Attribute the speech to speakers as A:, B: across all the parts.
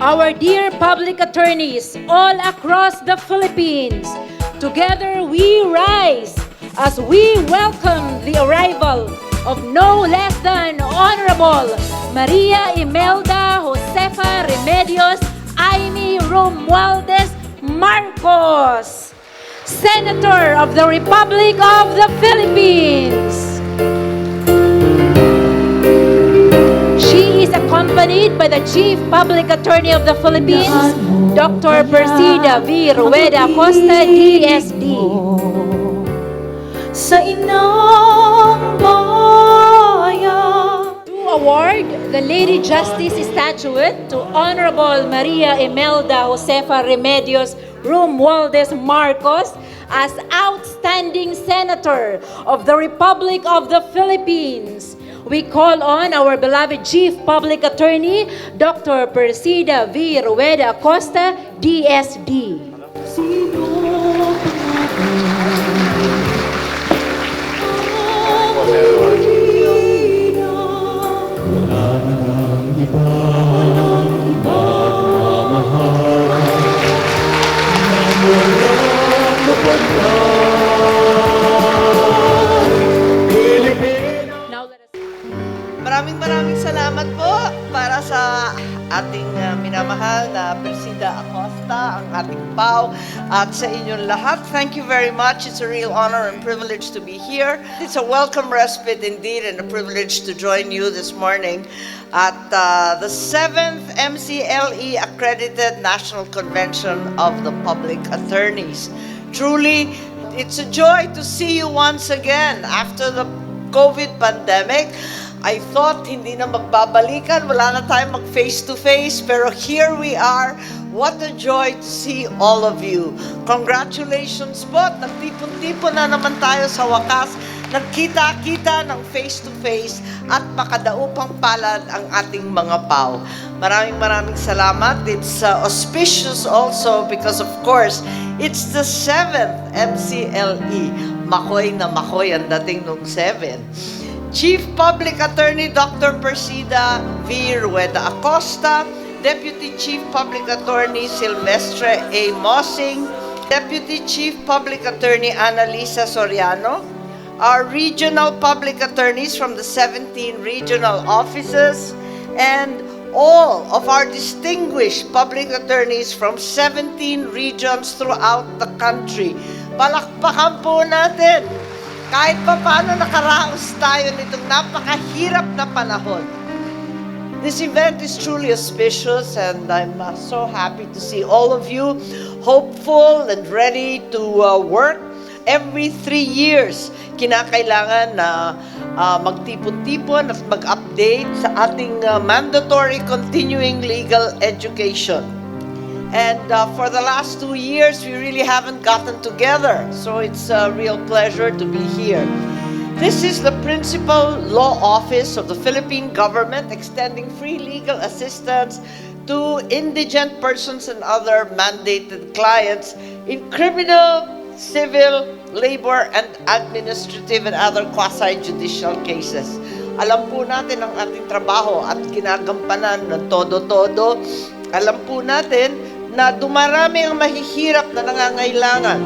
A: our dear public attorneys all across the Philippines, together we rise as we welcome the arrival of no less than Honorable Maria Imelda Josefa Remedios Imee Romualdez Marcos, Senator of the Republic of the Philippines. She is accompanied by the Chief Public Attorney of the Philippines, Dr. Persida V. Rueda-Acosta, DSD.
B: Sa inang bayan.
A: To award the Lady Justice Statuette to Honorable Maria Imelda Josefa Remedios Romualdez Marcos as Outstanding Senator of the Republic of the Philippines. We call on our beloved Chief Public Attorney, Dr. Persida V. Rueda-Acosta, DSD.
B: Sino
C: Maraming salamat po para sa ating minamahal na Persida Acosta, ang ating PAW, at sa inyong lahat. Thank you very much. It's a real honor and privilege to be here. It's a welcome respite indeed and a privilege to join you this morning at the 7th MCLE Accredited National Convention of the Public Attorneys. Truly, it's a joy to see you once again after the COVID pandemic. I thought hindi na magbabalikan, wala na tayong mag face-to-face, pero here we are. What a joy to see all of you. Congratulations po, nagtipon-tipon na naman tayo sa wakas, nagkita-kita ng face-to-face at makadaupang palad ang ating mga PAW. Maraming salamat. It's auspicious also because of course, it's the 7th MCLE. Makoy na makoy ang dating nung 7. Chief Public Attorney Dr. Persida V. Rueda-Acosta, Deputy Chief Public Attorney Silvestre A. Mossing, Deputy Chief Public Attorney Annalisa Soriano, our regional public attorneys from the 17 regional offices, and all of our distinguished public attorneys from 17 regions throughout the country. Palakpakan po natin! Kahit pa paano nakaraos tayo nitong napakahirap na panahon. This event is truly auspicious and I'm so happy to see all of you hopeful and ready to work. Every 3 years, kinakailangan na magtipon-tipon at mag-update sa ating mandatory continuing legal education. And for the last 2 years, we really haven't gotten together. So it's a real pleasure to be here. This is the principal law office of the Philippine government, extending free legal assistance to indigent persons and other mandated clients in criminal, civil, labor, and administrative and other quasi-judicial cases. Alam po natin ang ating trabaho at ginagampanan ng todo-todo. Alam po natin na dumarami ang mahihirap na nangangailangan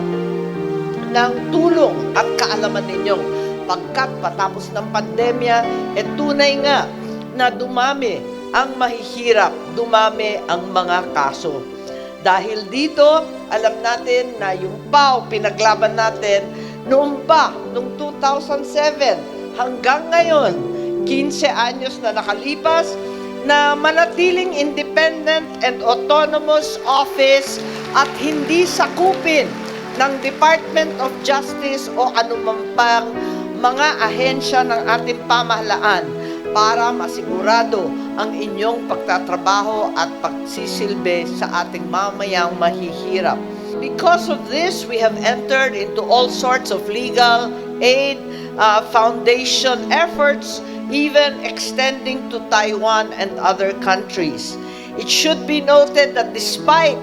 C: ng tulong at kaalaman ninyong pagkat patapos ng pandemya, tunay nga na dumami ang mahihirap, dumami ang mga kaso. Dahil dito, alam natin na yung PAW pinaglaban natin noong 2007 hanggang ngayon, 15 anyos na nakalipas, na manatiling independent and autonomous office at hindi sakupin ng Department of Justice o anumang pang mga ahensya ng ating pamahalaan para masigurado ang inyong pagtatrabaho at pagsisilbi sa ating mamayang mahihirap. Because of this, we have entered into all sorts of legal aid, foundation efforts, even extending to Taiwan and other countries. It should be noted that despite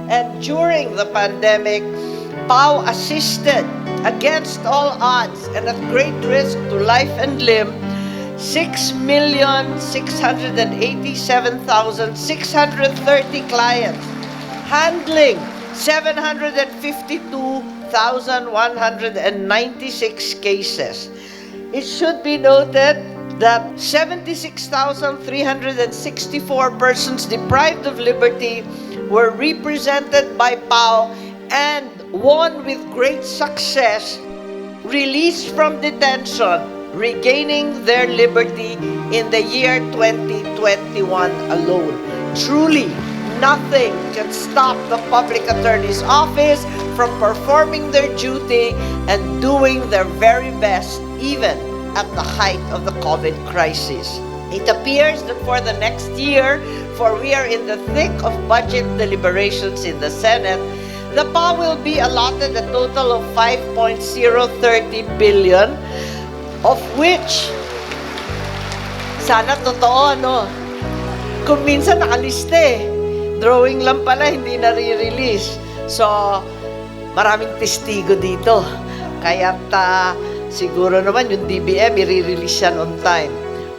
C: and during the pandemic, PAW assisted against all odds and at great risk to life and limb 6,687,630 clients, handling 752,196 cases. It should be noted that 76,364 persons deprived of liberty were represented by PAO and won with great success, released from detention, regaining their liberty in the year 2021 alone. Truly, nothing can stop the Public Attorney's Office from performing their duty and doing their very best, even at the height of the COVID crisis. It appears that for the next year, for we are in the thick of budget deliberations in the Senate, the PAO will be allotted a total of 5.030 billion, of which, sana totoo, no? Kung minsan nakaliste, drawing lang pala, hindi nare-release. So, maraming testigo dito. Kaya't siguro naman yung DBM, i-release yan on time.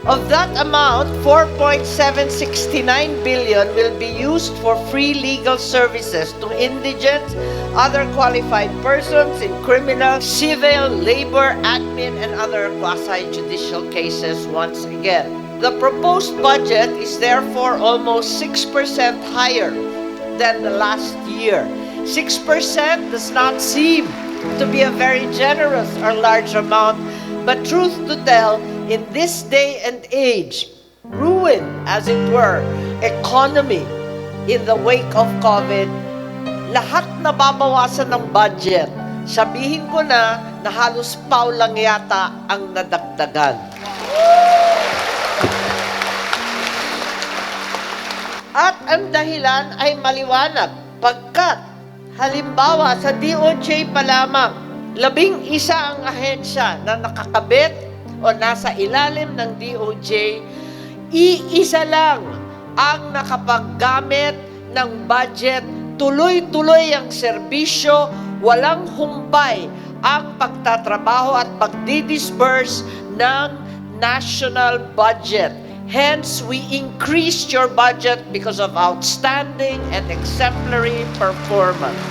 C: Of that amount, 4.769 billion will be used for free legal services to indigents, other qualified persons in criminal, civil, labor, admin, and other quasi-judicial cases once again. The proposed budget is therefore almost 6% higher than the last year. 6% does not seem to be a very generous or large amount, but truth to tell, in this day and age, ruined, as it were, economy in the wake of COVID, lahat na babawasan ng budget. Sabihin ko na halos PAO lang yata ang nadagdagan. At ang dahilan ay maliwanag, pagkat halimbawa sa DOJ pa lamang, 11 ang ahensya na nakakabit o nasa ilalim ng DOJ, iisa lang ang nakapaggamit ng budget, tuloy-tuloy ang serbisyo, walang humpay ang pagtatrabaho at pagdidisburse ng national budget. Hence, we increased your budget because of outstanding and exemplary performance.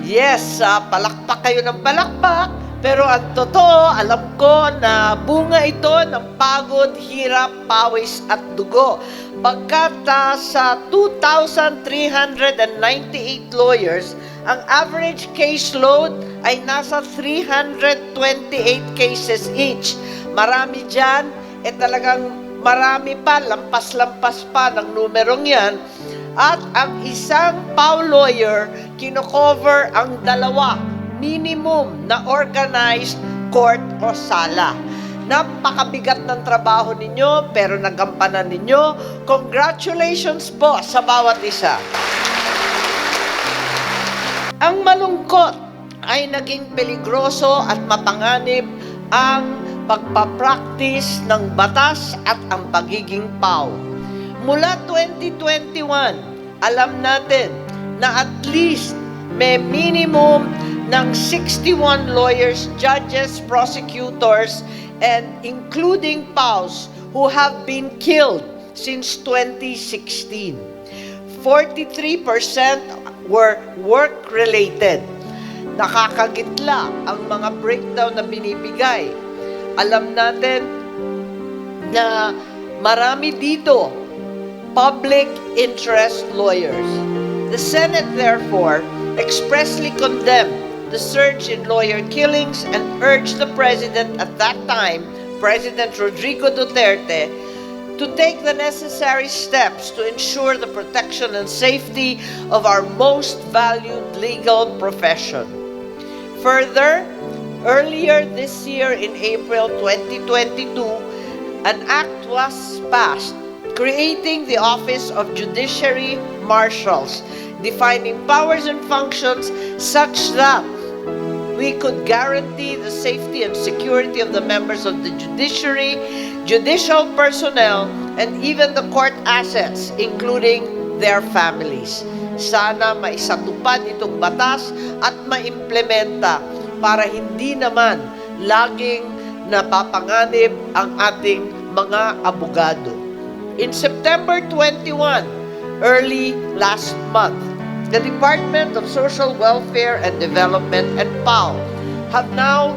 C: Yes, palakpak kayo ng palakpak, pero ang totoo, alam ko na bunga ito ng pagod, hirap, pawis at dugo. Pagkat sa 2,398 lawyers, ang average caseload ay nasa 328 cases each. Marami dyan, talagang marami pa, lampas-lampas pa ng numerong yan. At ang isang PAO lawyer, kino-cover ang 2 minimum na organized court o sala. Napakabigat ng trabaho ninyo, pero nagampanan ninyo. Congratulations po sa bawat isa. Ang malungkot ay naging peligroso at mapanganib ang pagpapractice ng batas at ang pagiging PAO. Mula 2021, alam natin na at least may minimum ng 61 lawyers, judges, prosecutors, and including PAOs who have been killed since 2016. 43% were work-related. Nakakagitla ang mga breakdown na binibigay. Alam natin na marami dito public interest lawyers. The Senate, therefore, expressly condemned the surge in lawyer killings and urged the President at that time, President Rodrigo Duterte, to take the necessary steps to ensure the protection and safety of our most valued legal profession. Further, earlier this year in April 2022, an act was passed creating the Office of Judiciary Marshals, defining powers and functions such that we could guarantee the safety and security of the members of the judiciary, judicial personnel, and even the court assets, including their families. Sana maisatupad itong batas at maimplementa para hindi naman laging napapanganib ang ating mga abogado. In September 21, early last month, the Department of Social Welfare and Development and PAO have now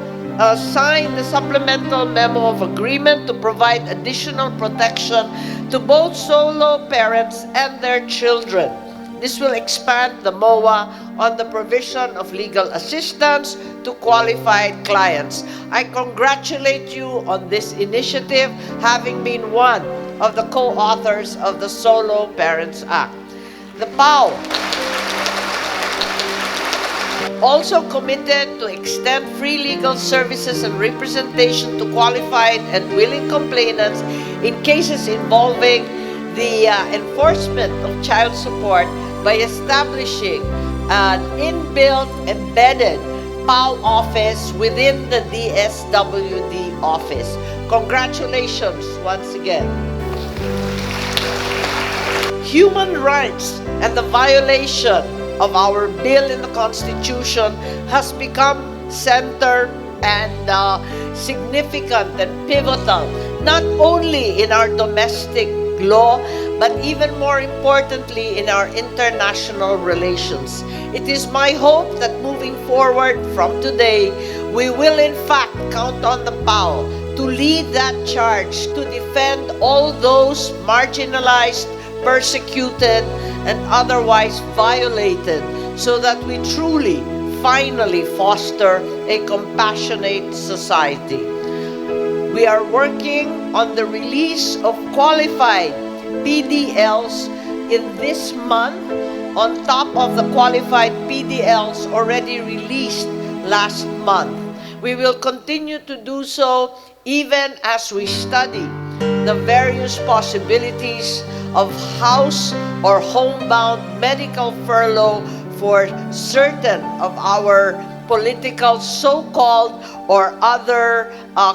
C: signed the supplemental memo of agreement to provide additional protection to both solo parents and their children. This will expand the MOA on the provision of legal assistance to qualified clients. I congratulate you on this initiative, having been one of the co-authors of the Solo Parents Act. The PAO also committed to extend free legal services and representation to qualified and willing complainants in cases involving the enforcement of child support by establishing an inbuilt, embedded PAO office within the DSWD office. Congratulations once again. Human rights and the violation of our bill in the Constitution has become center and significant and pivotal, not only in our domestic law, but even more importantly in our international relations. It is my hope that moving forward from today, we will in fact count on the PAO to lead that charge to defend all those marginalized, persecuted, and otherwise violated, so that we truly, finally foster a compassionate society. We are working on the release of qualified PDLs in this month, on top of the qualified PDLs already released last month. We will continue to do so even as we study the various possibilities of house or homebound medical furlough for certain of our political so-called or other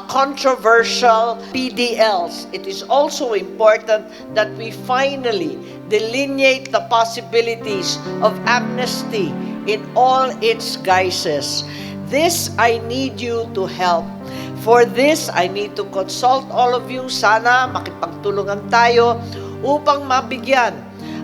C: controversial PDLs. It is also important that we finally delineate the possibilities of amnesty in all its guises. This I need you to help. For this, I need to consult all of you. Sana makipagtulungan tayo upang mabigyan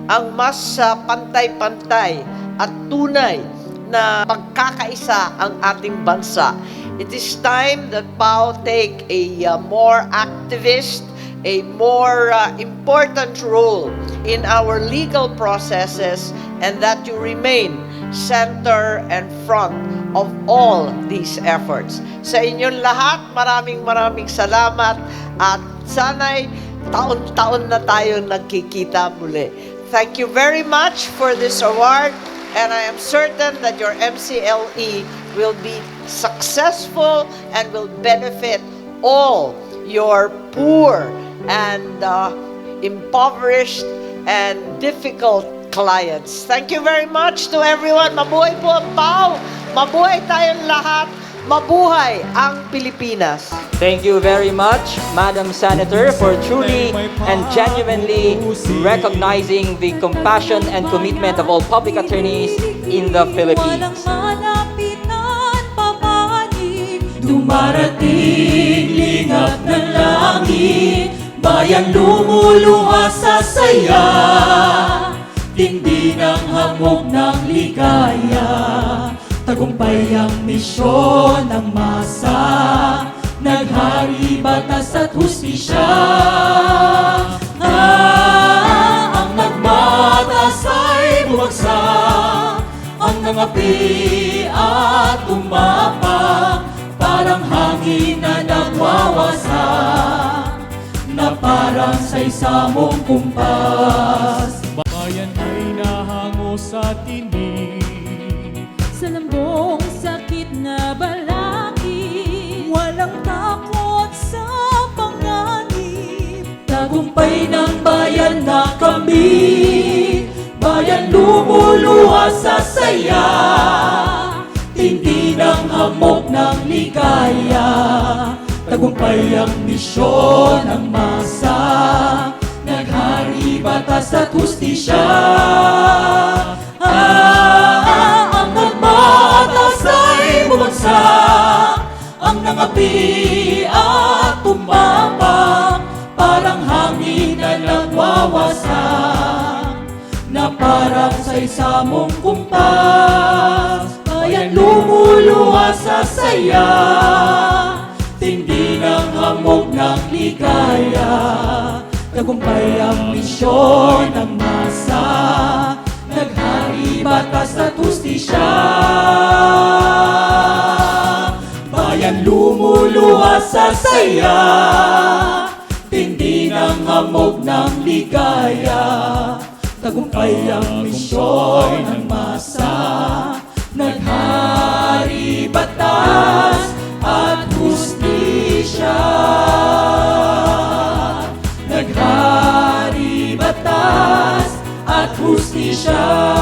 C: ang mas pantay-pantay at tunay na pagkakaisa ang ating bansa. It is time that PAO take a more activist, a more important role in our legal processes, and that you remain center and front of all these efforts. Sa inyong lahat, maraming salamat at sana'y taon-taon na tayong nagkikita muli. Thank you very much for this award, and I am certain that your MCLE will be successful and will benefit all your poor and impoverished and difficult clients. Thank you very much to everyone. Mabuhay po ang PAO! Mabuhay tayong lahat! Mabuhay ang Pilipinas!
D: Thank you very much, Madam Senator, for truly and genuinely recognizing the compassion and commitment of all public attorneys in the Philippines.
B: Dumarating lingap ng langit, bayan lumuluha sa saya, tindi ng hamog ng ligaya, tagumpay ang misyon ng masa, naghari batas at hustisya. Ang nagmatas ay bumagsak, ang nangapi at tumapak, parang hangin na nagwawasak, na parang sa isamong kumpas. Bayan ay nahango sa tinig, sa lambong sakit na balakid, walang takot sa panganib, tagumpay ng bayan na kami, bayan lumuluha sa saya, tindi ng hamog ng ligaya, tagumpay ang misyon ng masa, naghari batas at hustisya. Ang nagmatas ay bumagsak, nawawasak na parang sa isa mong kumpas. Bayan lumuluha sa saya, tindi ng hamog ng ligaya. Tagumpay ang misyon ng masa, naghari batas at hustisya. Bayan lumuluha sa saya, tindi ng hamog ng ligaya. Tagumpay ang misyon ng masa, naghari batas at hustisya. Naghari batas at hustisya.